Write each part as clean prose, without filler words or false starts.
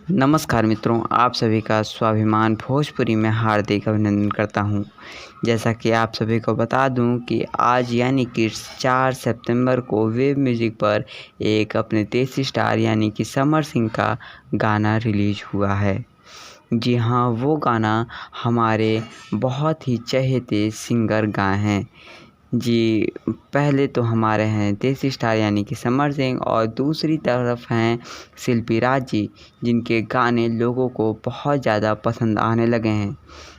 नमस्कार मित्रों, आप सभी का स्वाभिमान भोजपुरी में हार्दिक अभिनंदन करता हूं। जैसा कि आप सभी को बता दूं कि आज यानी कि 4 सितंबर को वेब म्यूज़िक पर एक अपने देसी स्टार यानी कि समर सिंह का गाना रिलीज हुआ है। जी हाँ, वो गाना हमारे बहुत ही चहेते सिंगर गाए हैं। जी, पहले तो हमारे हैं देसी स्टार यानी कि समर सिंह और दूसरी तरफ हैं शिल्पी राज जी, जिनके गाने लोगों को बहुत ज़्यादा पसंद आने लगे हैं।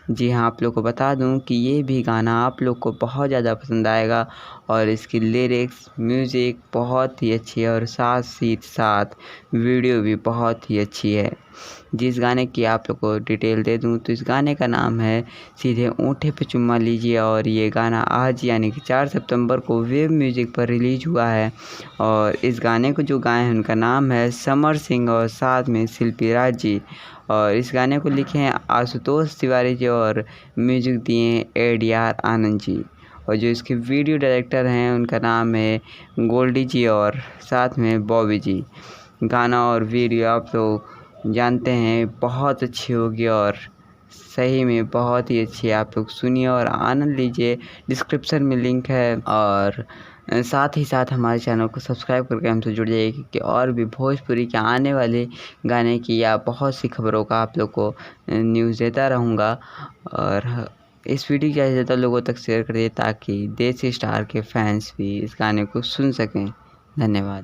जी हाँ, आप लोग को बता दूं कि ये भी गाना आप लोग को बहुत ज़्यादा पसंद आएगा और इसकी लिरिक्स, म्यूज़िक बहुत ही अच्छी है और साथ ही साथ वीडियो भी बहुत ही अच्छी है। जिस गाने की आप लोग को डिटेल दे दूं तो इस गाने का नाम है सीधे ओंठे पे चुम्मा लीजिए और ये गाना आज यानी कि 4 सितंबर को वेब म्यूज़िक पर रिलीज हुआ है। और इस गाने को जो गाए हैं उनका नाम है समर सिंह और साथ में शिल्पी राज जी। और इस गाने को लिखे हैं आशुतोष तिवारी जी और म्यूज़िक दिए हैं ADR आनंद जी। और जो इसके वीडियो डायरेक्टर हैं उनका नाम है गोल्डी जी और साथ में बॉबी जी। गाना और वीडियो आप लोग जानते हैं बहुत अच्छी होगी और सही में बहुत ही अच्छी है। आप लोग सुनिए और आनंद लीजिए। डिस्क्रिप्शन में लिंक है और साथ ही साथ हमारे चैनल को सब्सक्राइब करके हमसे जुड़ जाइए, क्योंकि और भी भोजपुरी के आने वाले गाने की या बहुत सी खबरों का आप लोग को न्यूज़ देता रहूँगा। और इस वीडियो को ज़्यादा से ज़्यादा लोगों तक शेयर करिए ताकि देसी स्टार के फैंस भी इस गाने को सुन सकें। धन्यवाद।